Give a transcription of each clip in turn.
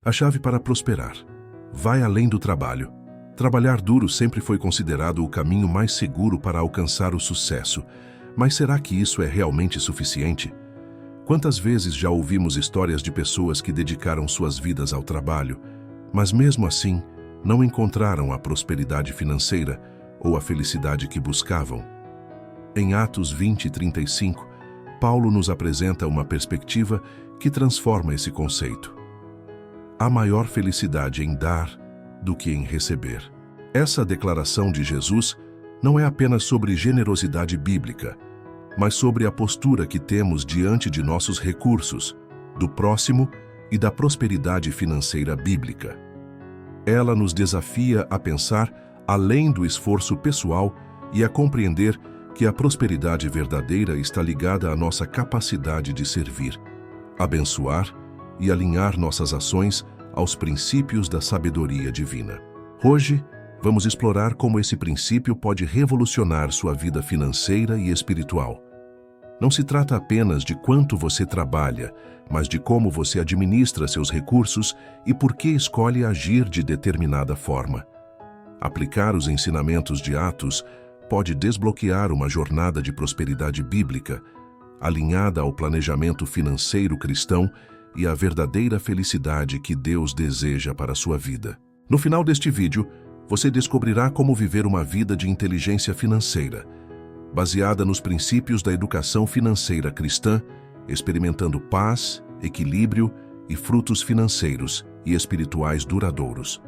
A chave para prosperar vai além do trabalho. Trabalhar duro sempre foi considerado o caminho mais seguro para alcançar o sucesso. Mas será que isso é realmente suficiente? Quantas vezes já ouvimos histórias de pessoas que dedicaram suas vidas ao trabalho, mas mesmo assim não encontraram a prosperidade financeira ou a felicidade que buscavam? Em Atos 20:35, Paulo nos apresenta uma perspectiva que transforma esse conceito. Há maior felicidade em dar do que em receber. Essa declaração de Jesus não é apenas sobre generosidade bíblica, mas sobre a postura que temos diante de nossos recursos, do próximo e da prosperidade financeira bíblica. Ela nos desafia a pensar além do esforço pessoal e a compreender que a prosperidade verdadeira está ligada à nossa capacidade de servir, abençoar e alinhar nossas ações aos princípios da sabedoria divina. Hoje, vamos explorar como esse princípio pode revolucionar sua vida financeira e espiritual. Não se trata apenas de quanto você trabalha, mas de como você administra seus recursos e por que escolhe agir de determinada forma. Aplicar os ensinamentos de Atos pode desbloquear uma jornada de prosperidade bíblica, alinhada ao planejamento financeiro cristão e à verdadeira felicidade que Deus deseja para a sua vida. No final deste vídeo, você descobrirá como viver uma vida de inteligência financeira, baseada nos princípios da educação financeira cristã, experimentando paz, equilíbrio e frutos financeiros e espirituais duradouros.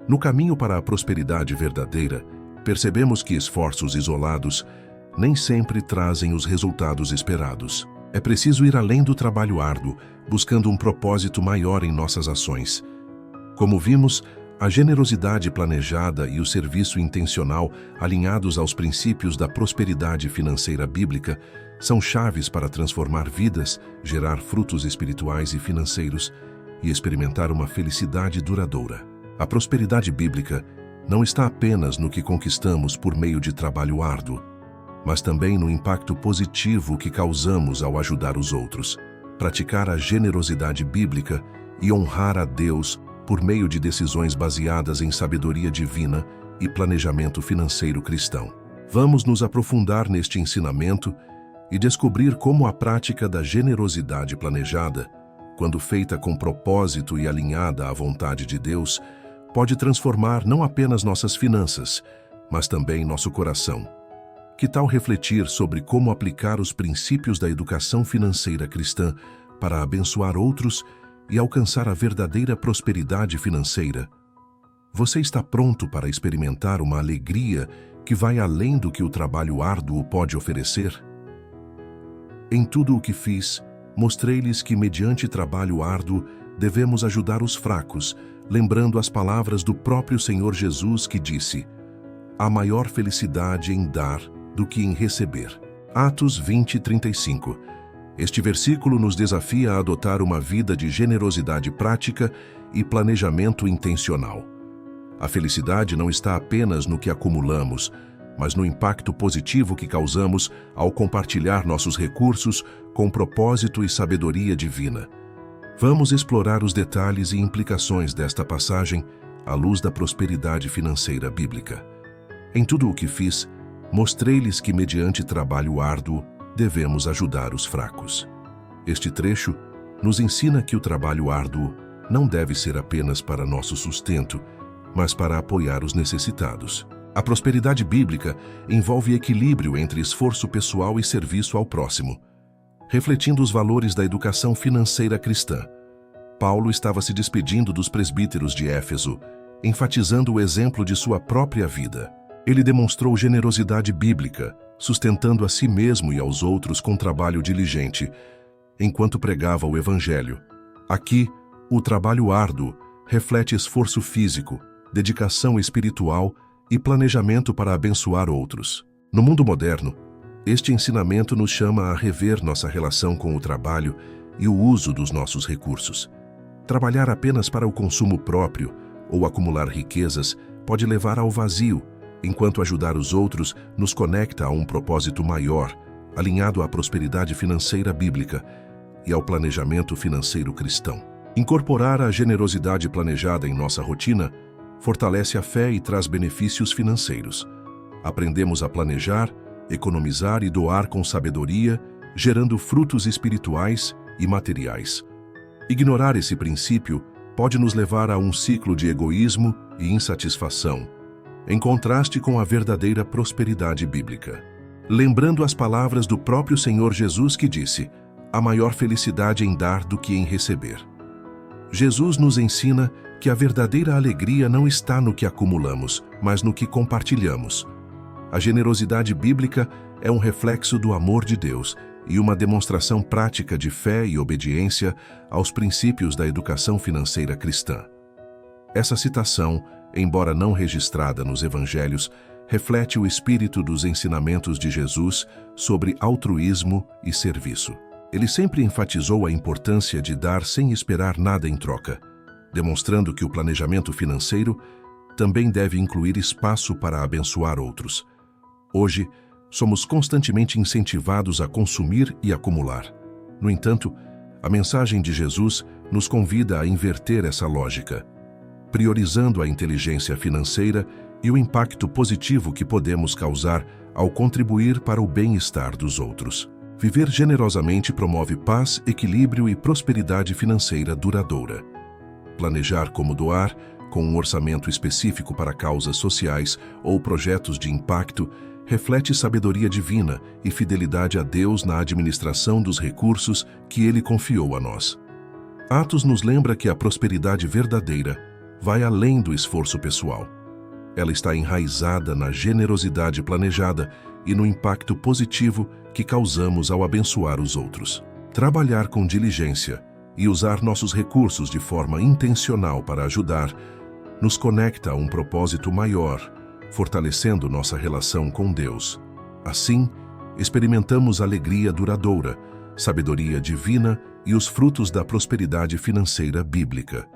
No caminho para a prosperidade verdadeira, percebemos que esforços isolados nem sempre trazem os resultados esperados. É preciso ir além do trabalho árduo, buscando um propósito maior em nossas ações. Como vimos, a generosidade planejada e o serviço intencional, alinhados aos princípios da prosperidade financeira bíblica, são chaves para transformar vidas, gerar frutos espirituais e financeiros e experimentar uma felicidade duradoura. A prosperidade bíblica não está apenas no que conquistamos por meio de trabalho árduo, mas também no impacto positivo que causamos ao ajudar os outros. Praticar a generosidade bíblica e honrar a Deus por meio de decisões baseadas em sabedoria divina e planejamento financeiro cristão. Vamos nos aprofundar neste ensinamento e descobrir como a prática da generosidade planejada, quando feita com propósito e alinhada à vontade de Deus, pode transformar não apenas nossas finanças, mas também nosso coração. Que tal refletir sobre como aplicar os princípios da educação financeira cristã para abençoar outros e alcançar a verdadeira prosperidade financeira? Você está pronto para experimentar uma alegria que vai além do que o trabalho árduo pode oferecer? Em tudo o que fiz, mostrei-lhes que, mediante trabalho árduo, devemos ajudar os fracos, lembrando as palavras do próprio Senhor Jesus que disse: há maior felicidade em dar do que em receber. Atos 20:35. Este versículo nos desafia a adotar uma vida de generosidade prática e planejamento intencional. A felicidade não está apenas no que acumulamos, mas no impacto positivo que causamos ao compartilhar nossos recursos com propósito e sabedoria divina. Vamos explorar os detalhes e implicações desta passagem à luz da prosperidade financeira bíblica. Em tudo o que fiz, mostrei-lhes que, mediante trabalho árduo, devemos ajudar os fracos. Este trecho nos ensina que o trabalho árduo não deve ser apenas para nosso sustento, mas para apoiar os necessitados. A prosperidade bíblica envolve equilíbrio entre esforço pessoal e serviço ao próximo. Refletindo os valores da educação financeira cristã, Paulo estava se despedindo dos presbíteros de Éfeso, enfatizando o exemplo de sua própria vida. Ele demonstrou generosidade bíblica, sustentando a si mesmo e aos outros com trabalho diligente, enquanto pregava o Evangelho. Aqui, o trabalho árduo reflete esforço físico, dedicação espiritual e planejamento para abençoar outros. No mundo moderno, este ensinamento nos chama a rever nossa relação com o trabalho e o uso dos nossos recursos. Trabalhar apenas para o consumo próprio ou acumular riquezas pode levar ao vazio, enquanto ajudar os outros nos conecta a um propósito maior, alinhado à prosperidade financeira bíblica e ao planejamento financeiro cristão. Incorporar a generosidade planejada em nossa rotina fortalece a fé e traz benefícios financeiros. Aprendemos a planejar, economizar e doar com sabedoria, gerando frutos espirituais e materiais. Ignorar esse princípio pode nos levar a um ciclo de egoísmo e insatisfação, em contraste com a verdadeira prosperidade bíblica. Lembrando as palavras do próprio Senhor Jesus que disse: "Há maior felicidade em dar do que em receber." Jesus nos ensina que a verdadeira alegria não está no que acumulamos, mas no que compartilhamos. A generosidade bíblica é um reflexo do amor de Deus e uma demonstração prática de fé e obediência aos princípios da educação financeira cristã. Essa citação, embora não registrada nos evangelhos, reflete o espírito dos ensinamentos de Jesus sobre altruísmo e serviço. Ele sempre enfatizou a importância de dar sem esperar nada em troca, demonstrando que o planejamento financeiro também deve incluir espaço para abençoar outros. Hoje, somos constantemente incentivados a consumir e acumular. No entanto, a mensagem de Jesus nos convida a inverter essa lógica, priorizando a inteligência financeira e o impacto positivo que podemos causar ao contribuir para o bem-estar dos outros. Viver generosamente promove paz, equilíbrio e prosperidade financeira duradoura. Planejar como doar, com um orçamento específico para causas sociais ou projetos de impacto, reflete sabedoria divina e fidelidade a Deus na administração dos recursos que Ele confiou a nós. Atos nos lembra que a prosperidade verdadeira vai além do esforço pessoal. Ela está enraizada na generosidade planejada e no impacto positivo que causamos ao abençoar os outros. Trabalhar com diligência e usar nossos recursos de forma intencional para ajudar nos conecta a um propósito maior, fortalecendo nossa relação com Deus. Assim, experimentamos alegria duradoura, sabedoria divina e os frutos da prosperidade financeira bíblica.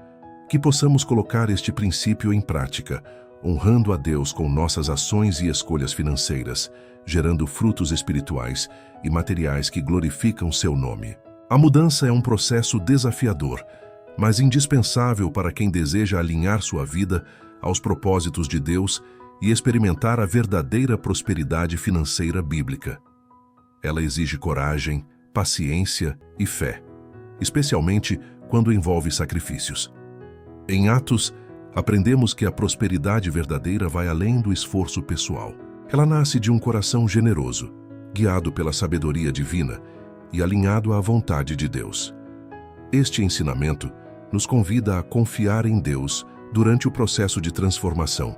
Que possamos colocar este princípio em prática, honrando a Deus com nossas ações e escolhas financeiras, gerando frutos espirituais e materiais que glorificam seu nome. A mudança é um processo desafiador, mas indispensável para quem deseja alinhar sua vida aos propósitos de Deus e experimentar a verdadeira prosperidade financeira bíblica. Ela exige coragem, paciência e fé, especialmente quando envolve sacrifícios. Em Atos, aprendemos que a prosperidade verdadeira vai além do esforço pessoal. Ela nasce de um coração generoso, guiado pela sabedoria divina e alinhado à vontade de Deus. Este ensinamento nos convida a confiar em Deus durante o processo de transformação,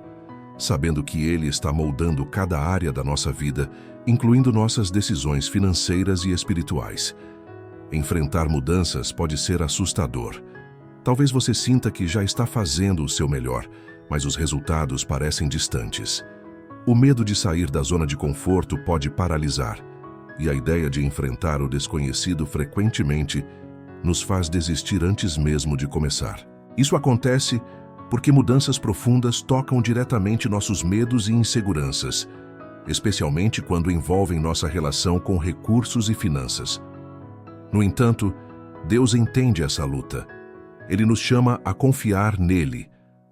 sabendo que Ele está moldando cada área da nossa vida, incluindo nossas decisões financeiras e espirituais. Enfrentar mudanças pode ser assustador. Talvez você sinta que já está fazendo o seu melhor, mas os resultados parecem distantes. O medo de sair da zona de conforto pode paralisar, e a ideia de enfrentar o desconhecido frequentemente nos faz desistir antes mesmo de começar. Isso acontece porque mudanças profundas tocam diretamente nossos medos e inseguranças, especialmente quando envolvem nossa relação com recursos e finanças. No entanto, Deus entende essa luta. Ele nos chama a confiar nele,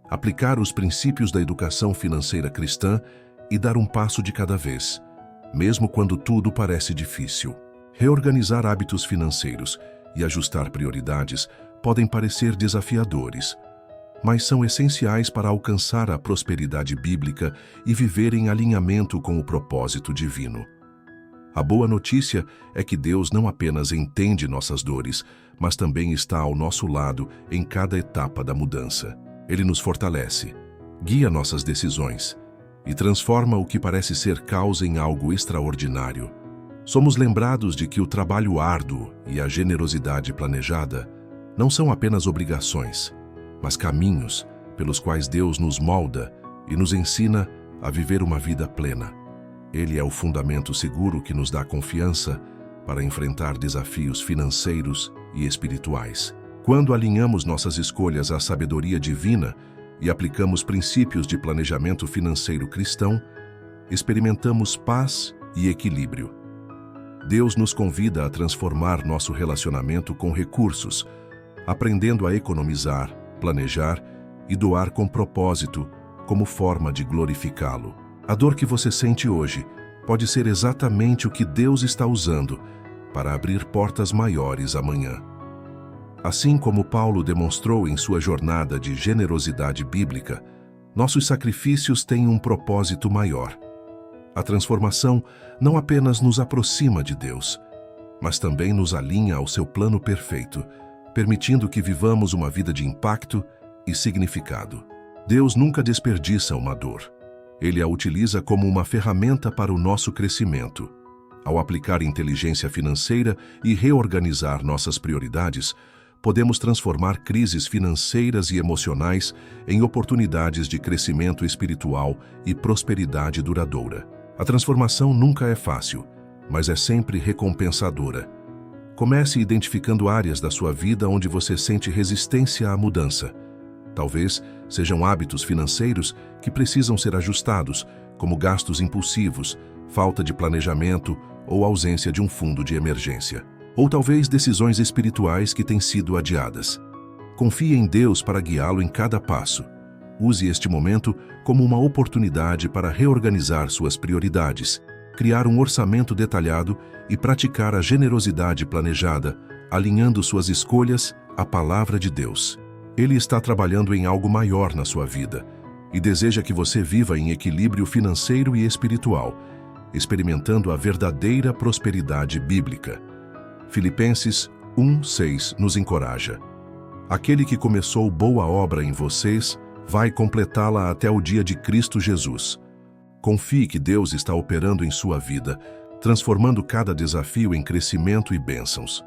aplicar os princípios da educação financeira cristã e dar um passo de cada vez, mesmo quando tudo parece difícil. Reorganizar hábitos financeiros e ajustar prioridades podem parecer desafiadores, mas são essenciais para alcançar a prosperidade bíblica e viver em alinhamento com o propósito divino. A boa notícia é que Deus não apenas entende nossas dores, mas também está ao nosso lado em cada etapa da mudança. Ele nos fortalece, guia nossas decisões e transforma o que parece ser caos em algo extraordinário. Somos lembrados de que o trabalho árduo e a generosidade planejada não são apenas obrigações, mas caminhos pelos quais Deus nos molda e nos ensina a viver uma vida plena. Ele é o fundamento seguro que nos dá confiança para enfrentar desafios financeiros e espirituais. Quando alinhamos nossas escolhas à sabedoria divina e aplicamos princípios de planejamento financeiro cristão, experimentamos paz e equilíbrio. Deus nos convida a transformar nosso relacionamento com recursos, aprendendo a economizar, planejar e doar com propósito, como forma de glorificá-lo. A dor que você sente hoje pode ser exatamente o que Deus está usando para abrir portas maiores amanhã. Assim como Paulo demonstrou em sua jornada de generosidade bíblica, nossos sacrifícios têm um propósito maior. A transformação não apenas nos aproxima de Deus, mas também nos alinha ao seu plano perfeito, permitindo que vivamos uma vida de impacto e significado. Deus nunca desperdiça uma dor. Ele a utiliza como uma ferramenta para o nosso crescimento. Ao aplicar inteligência financeira e reorganizar nossas prioridades, podemos transformar crises financeiras e emocionais em oportunidades de crescimento espiritual e prosperidade duradoura. A transformação nunca é fácil, mas é sempre recompensadora. Comece identificando áreas da sua vida onde você sente resistência à mudança. Talvez sejam hábitos financeiros que precisam ser ajustados, como gastos impulsivos, falta de planejamento ou ausência de um fundo de emergência. Ou talvez decisões espirituais que têm sido adiadas. Confie em Deus para guiá-lo em cada passo. Use este momento como uma oportunidade para reorganizar suas prioridades, criar um orçamento detalhado e praticar a generosidade planejada, alinhando suas escolhas à palavra de Deus. Ele está trabalhando em algo maior na sua vida e deseja que você viva em equilíbrio financeiro e espiritual, experimentando a verdadeira prosperidade bíblica. Filipenses 1:6 nos encoraja. Aquele que começou boa obra em vocês vai completá-la até o dia de Cristo Jesus. Confie que Deus está operando em sua vida, transformando cada desafio em crescimento e bênçãos.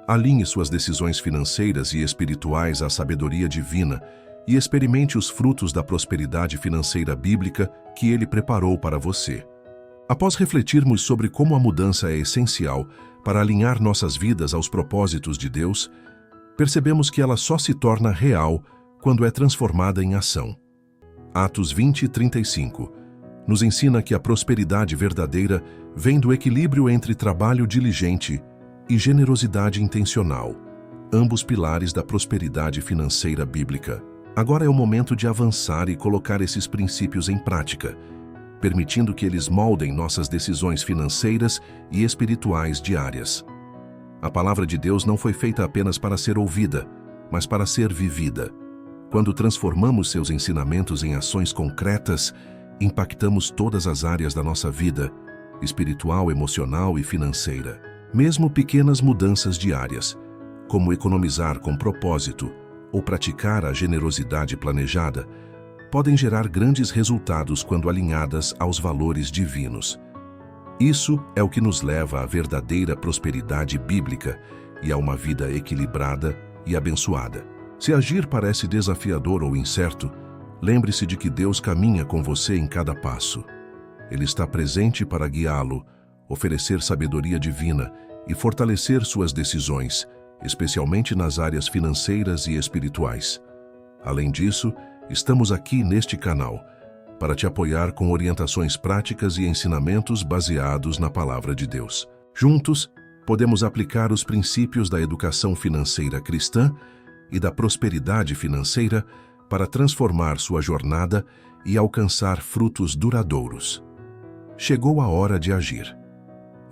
Alinhe suas decisões financeiras e espirituais à sabedoria divina e experimente os frutos da prosperidade financeira bíblica que Ele preparou para você. Após refletirmos sobre como a mudança é essencial para alinhar nossas vidas aos propósitos de Deus, percebemos que ela só se torna real quando é transformada em ação. Atos 20:35 nos ensina que a prosperidade verdadeira vem do equilíbrio entre trabalho diligente e generosidade intencional, ambos pilares da prosperidade financeira bíblica. Agora é o momento de avançar e colocar esses princípios em prática, permitindo que eles moldem nossas decisões financeiras e espirituais diárias. A palavra de Deus não foi feita apenas para ser ouvida, mas para ser vivida. Quando transformamos seus ensinamentos em ações concretas, impactamos todas as áreas da nossa vida, espiritual, emocional e financeira. Mesmo pequenas mudanças diárias, como economizar com propósito ou praticar a generosidade planejada, podem gerar grandes resultados quando alinhadas aos valores divinos. Isso é o que nos leva à verdadeira prosperidade bíblica e a uma vida equilibrada e abençoada. Se agir parece desafiador ou incerto, lembre-se de que Deus caminha com você em cada passo. Ele está presente para guiá-lo, oferecer sabedoria divina e fortalecer suas decisões, especialmente nas áreas financeiras e espirituais. Além disso, estamos aqui neste canal para te apoiar com orientações práticas e ensinamentos baseados na Palavra de Deus. Juntos, podemos aplicar os princípios da educação financeira cristã e da prosperidade financeira para transformar sua jornada e alcançar frutos duradouros. Chegou a hora de agir.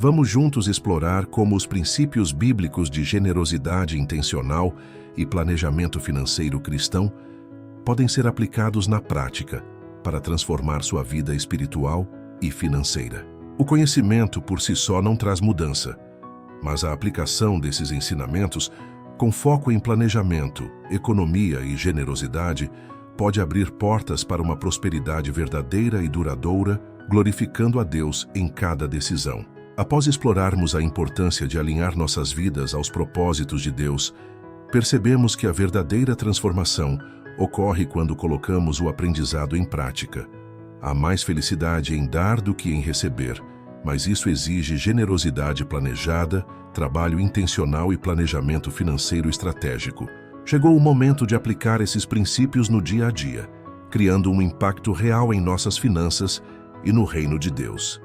Vamos juntos explorar como os princípios bíblicos de generosidade intencional e planejamento financeiro cristão podem ser aplicados na prática para transformar sua vida espiritual e financeira. O conhecimento por si só não traz mudança, mas a aplicação desses ensinamentos, com foco em planejamento, economia e generosidade, pode abrir portas para uma prosperidade verdadeira e duradoura, glorificando a Deus em cada decisão. Após explorarmos a importância de alinhar nossas vidas aos propósitos de Deus, percebemos que a verdadeira transformação ocorre quando colocamos o aprendizado em prática. Há mais felicidade em dar do que em receber, mas isso exige generosidade planejada, trabalho intencional e planejamento financeiro estratégico. Chegou o momento de aplicar esses princípios no dia a dia, criando um impacto real em nossas finanças e no reino de Deus.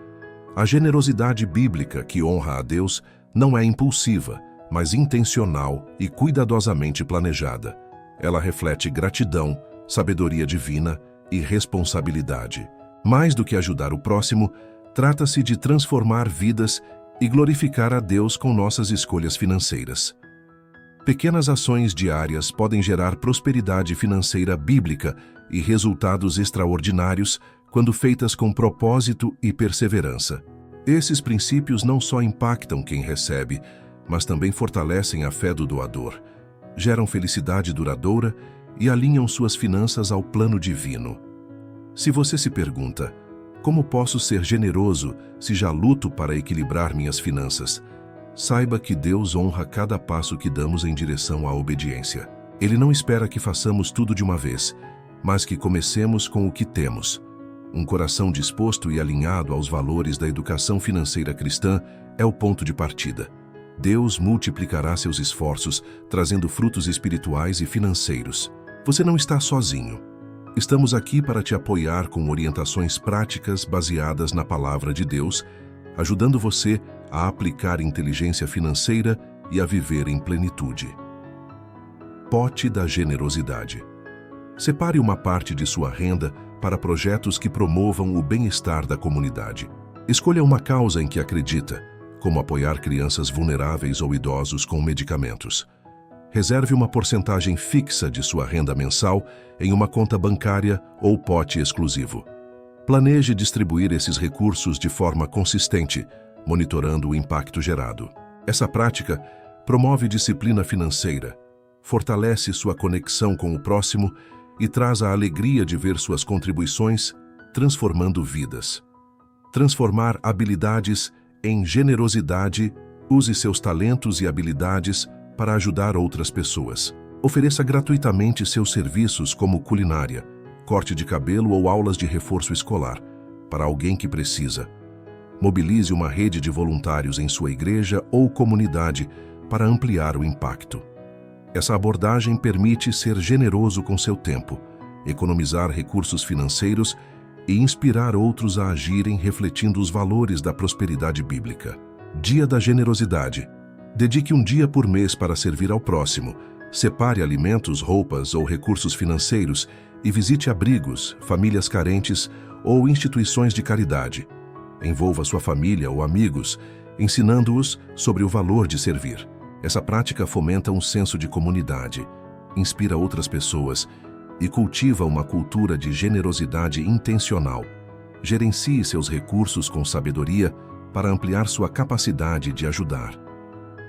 A generosidade bíblica que honra a Deus não é impulsiva, mas intencional e cuidadosamente planejada. Ela reflete gratidão, sabedoria divina e responsabilidade. Mais do que ajudar o próximo, trata-se de transformar vidas e glorificar a Deus com nossas escolhas financeiras. Pequenas ações diárias podem gerar prosperidade financeira bíblica e resultados extraordinários quando feitas com propósito e perseverança. Esses princípios não só impactam quem recebe, mas também fortalecem a fé do doador, geram felicidade duradoura e alinham suas finanças ao plano divino. Se você se pergunta, como posso ser generoso se já luto para equilibrar minhas finanças? Saiba que Deus honra cada passo que damos em direção à obediência. Ele não espera que façamos tudo de uma vez, mas que comecemos com o que temos. Um coração disposto e alinhado aos valores da educação financeira cristã é o ponto de partida. Deus multiplicará seus esforços, trazendo frutos espirituais e financeiros. Você não está sozinho. Estamos aqui para te apoiar com orientações práticas baseadas na palavra de Deus, ajudando você a aplicar inteligência financeira e a viver em plenitude. Pote da generosidade. Separe uma parte de sua renda para projetos que promovam o bem-estar da comunidade. Escolha uma causa em que acredita, como apoiar crianças vulneráveis ou idosos com medicamentos. Reserve uma porcentagem fixa de sua renda mensal em uma conta bancária ou pote exclusivo. Planeje distribuir esses recursos de forma consistente, monitorando o impacto gerado. Essa prática promove disciplina financeira, fortalece sua conexão com o próximo e traz a alegria de ver suas contribuições transformando vidas. Transformar habilidades em generosidade, use seus talentos e habilidades para ajudar outras pessoas. Ofereça gratuitamente seus serviços como culinária, corte de cabelo ou aulas de reforço escolar para alguém que precisa. Mobilize uma rede de voluntários em sua igreja ou comunidade para ampliar o impacto. Essa abordagem permite ser generoso com seu tempo, economizar recursos financeiros e inspirar outros a agirem refletindo os valores da prosperidade bíblica. Dia da Generosidade. Dedique um dia por mês para servir ao próximo. Separe alimentos, roupas ou recursos financeiros e visite abrigos, famílias carentes ou instituições de caridade. Envolva sua família ou amigos, ensinando-os sobre o valor de servir. Essa prática fomenta um senso de comunidade, inspira outras pessoas e cultiva uma cultura de generosidade intencional. Gerencie seus recursos com sabedoria para ampliar sua capacidade de ajudar.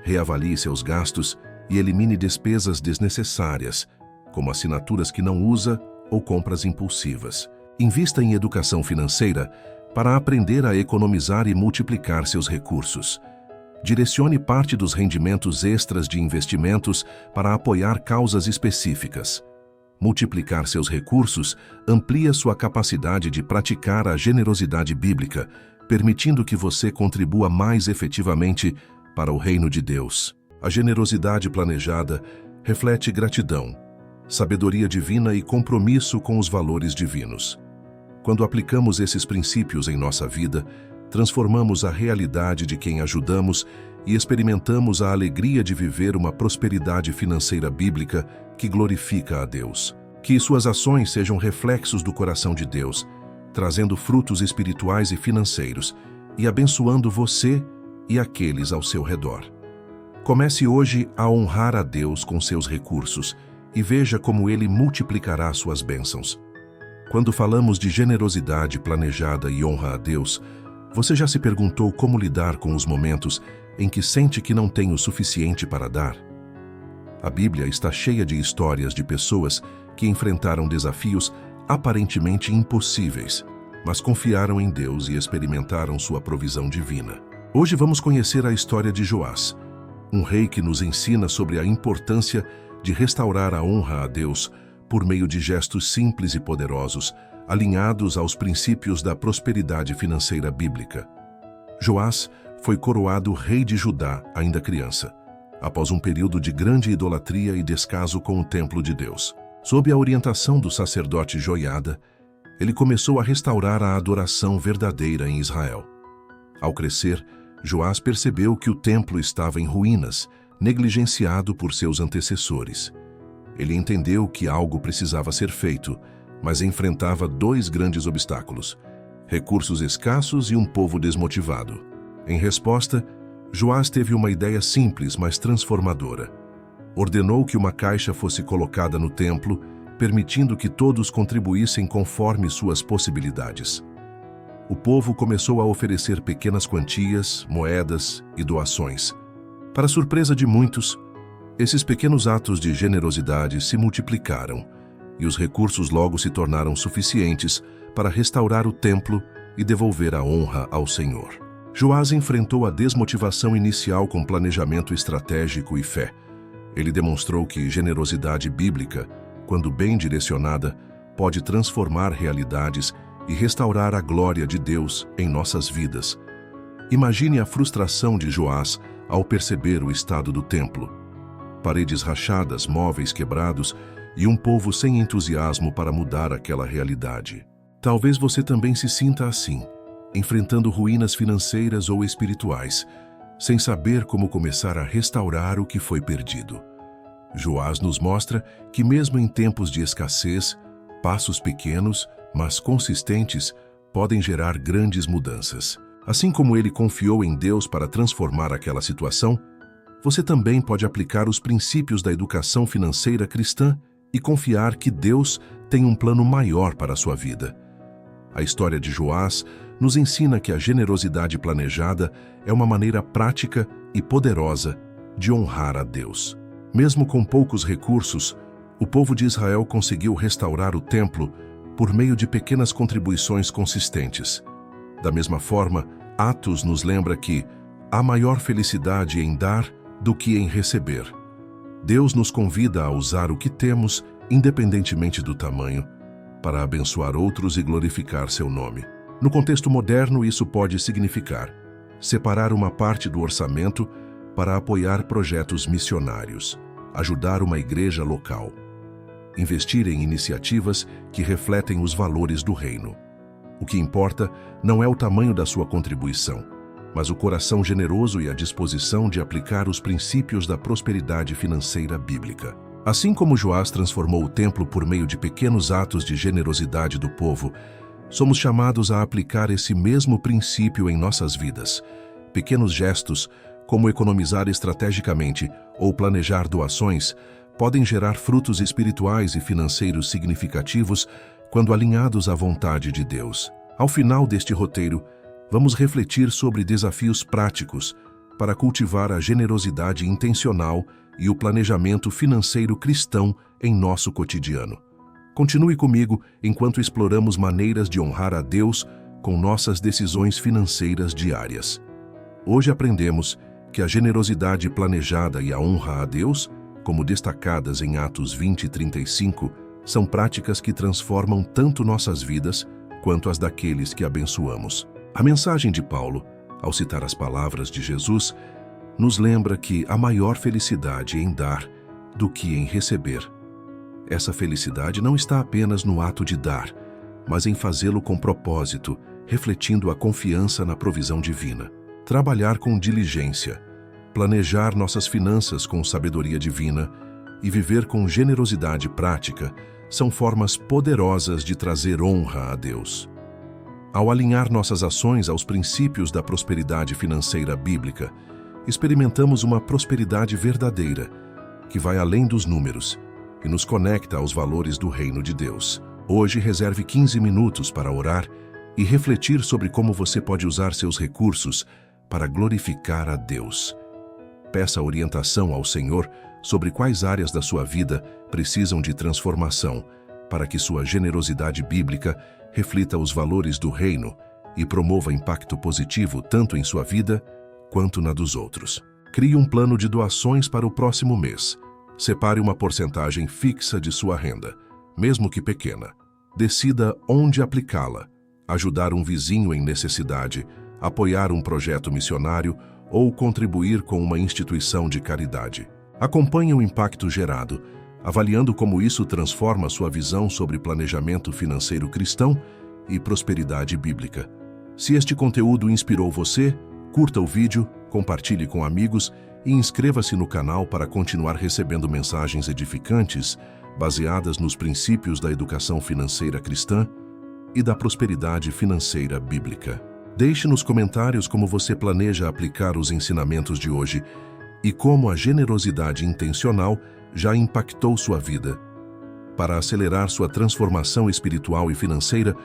Reavalie seus gastos e elimine despesas desnecessárias, como assinaturas que não usa ou compras impulsivas. Invista em educação financeira para aprender a economizar e multiplicar seus recursos. Direcione parte dos rendimentos extras de investimentos para apoiar causas específicas. Multiplicar seus recursos amplia sua capacidade de praticar a generosidade bíblica, permitindo que você contribua mais efetivamente para o reino de Deus. A generosidade planejada reflete gratidão, sabedoria divina e compromisso com os valores divinos. Quando aplicamos esses princípios em nossa vida, transformamos a realidade de quem ajudamos e experimentamos a alegria de viver uma prosperidade financeira bíblica que glorifica a Deus. Que suas ações sejam reflexos do coração de Deus, trazendo frutos espirituais e financeiros e abençoando você e aqueles ao seu redor. Comece hoje a honrar a Deus com seus recursos e veja como Ele multiplicará suas bênçãos. Quando falamos de generosidade planejada e honra a Deus, você já se perguntou como lidar com os momentos em que sente que não tem o suficiente para dar? A Bíblia está cheia de histórias de pessoas que enfrentaram desafios aparentemente impossíveis, mas confiaram em Deus e experimentaram sua provisão divina. Hoje vamos conhecer a história de Joás, um rei que nos ensina sobre a importância de restaurar a honra a Deus por meio de gestos simples e poderosos, alinhados aos princípios da prosperidade financeira bíblica. Joás foi coroado rei de Judá ainda criança, após um período de grande idolatria e descaso com o templo de Deus. Sob a orientação do sacerdote Joiada, ele começou a restaurar a adoração verdadeira em Israel. Ao crescer, Joás percebeu que o templo estava em ruínas, negligenciado por seus antecessores. Ele entendeu que algo precisava ser feito, mas enfrentava dois grandes obstáculos: recursos escassos e um povo desmotivado. Em resposta, Joás teve uma ideia simples, mas transformadora. Ordenou que uma caixa fosse colocada no templo, permitindo que todos contribuíssem conforme suas possibilidades. O povo começou a oferecer pequenas quantias, moedas e doações. Para surpresa de muitos, esses pequenos atos de generosidade se multiplicaram e os recursos logo se tornaram suficientes para restaurar o templo e devolver a honra ao Senhor. Joás enfrentou a desmotivação inicial com planejamento estratégico e fé. Ele demonstrou que generosidade bíblica, quando bem direcionada, pode transformar realidades e restaurar a glória de Deus em nossas vidas. Imagine a frustração de Joás ao perceber o estado do templo. Paredes rachadas, móveis quebrados e um povo sem entusiasmo para mudar aquela realidade. Talvez você também se sinta assim, enfrentando ruínas financeiras ou espirituais, sem saber como começar a restaurar o que foi perdido. Joás nos mostra que mesmo em tempos de escassez, passos pequenos, mas consistentes, podem gerar grandes mudanças. Assim como ele confiou em Deus para transformar aquela situação, você também pode aplicar os princípios da educação financeira cristã e confiar que Deus tem um plano maior para a sua vida. A história de Joás nos ensina que a generosidade planejada é uma maneira prática e poderosa de honrar a Deus. Mesmo com poucos recursos, o povo de Israel conseguiu restaurar o templo por meio de pequenas contribuições consistentes. Da mesma forma, Atos nos lembra que há maior felicidade em dar do que em receber. Deus nos convida a usar o que temos, independentemente do tamanho, para abençoar outros e glorificar seu nome. No contexto moderno, isso pode significar separar uma parte do orçamento para apoiar projetos missionários, ajudar uma igreja local, investir em iniciativas que refletem os valores do reino. O que importa não é o tamanho da sua contribuição, mas o coração generoso e a disposição de aplicar os princípios da prosperidade financeira bíblica. Assim como Joás transformou o templo por meio de pequenos atos de generosidade do povo, somos chamados a aplicar esse mesmo princípio em nossas vidas. Pequenos gestos, como economizar estrategicamente ou planejar doações, podem gerar frutos espirituais e financeiros significativos quando alinhados à vontade de Deus. Ao final deste roteiro, vamos refletir sobre desafios práticos para cultivar a generosidade intencional e o planejamento financeiro cristão em nosso cotidiano. Continue comigo enquanto exploramos maneiras de honrar a Deus com nossas decisões financeiras diárias. Hoje aprendemos que a generosidade planejada e a honra a Deus, como destacadas em Atos 20 e 35, são práticas que transformam tanto nossas vidas quanto as daqueles que abençoamos. A mensagem de Paulo, ao citar as palavras de Jesus, nos lembra que há maior felicidade em dar do que em receber. Essa felicidade não está apenas no ato de dar, mas em fazê-lo com propósito, refletindo a confiança na provisão divina. Trabalhar com diligência, planejar nossas finanças com sabedoria divina e viver com generosidade prática são formas poderosas de trazer honra a Deus. Ao alinhar nossas ações aos princípios da prosperidade financeira bíblica, experimentamos uma prosperidade verdadeira, que vai além dos números e nos conecta aos valores do reino de Deus. Hoje, reserve 15 minutos para orar e refletir sobre como você pode usar seus recursos para glorificar a Deus. Peça orientação ao Senhor sobre quais áreas da sua vida precisam de transformação, para que sua generosidade bíblica reflita os valores do reino e promova impacto positivo tanto em sua vida quanto na dos outros. Crie um plano de doações para o próximo mês. Separe uma porcentagem fixa de sua renda, mesmo que pequena. Decida onde aplicá-la: ajudar um vizinho em necessidade, apoiar um projeto missionário ou contribuir com uma instituição de caridade. Acompanhe o impacto gerado, avaliando como isso transforma sua visão sobre planejamento financeiro cristão e prosperidade bíblica. Se este conteúdo inspirou você, curta o vídeo, compartilhe com amigos e inscreva-se no canal para continuar recebendo mensagens edificantes baseadas nos princípios da educação financeira cristã e da prosperidade financeira bíblica. Deixe nos comentários como você planeja aplicar os ensinamentos de hoje e como a generosidade intencional já impactou sua vida. Para acelerar sua transformação espiritual e financeira,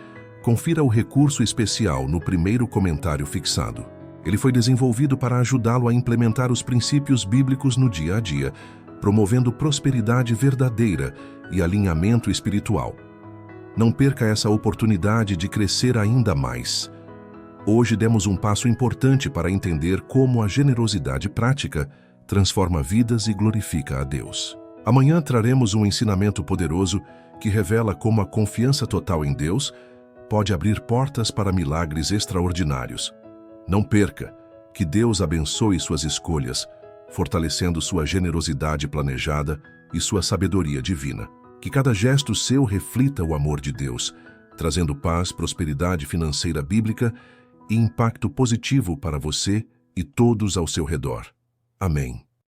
confira o recurso especial no primeiro comentário fixado. Ele foi desenvolvido para ajudá-lo a implementar os princípios bíblicos no dia a dia, promovendo prosperidade verdadeira e alinhamento espiritual. Não perca essa oportunidade de crescer ainda mais. Hoje demos um passo importante para entender como a generosidade prática transforma vidas e glorifica a Deus. Amanhã traremos um ensinamento poderoso que revela como a confiança total em Deus pode abrir portas para milagres extraordinários. Não perca, que Deus abençoe suas escolhas, fortalecendo sua generosidade planejada e sua sabedoria divina. Que cada gesto seu reflita o amor de Deus, trazendo paz, prosperidade financeira bíblica e impacto positivo para você e todos ao seu redor. Amém.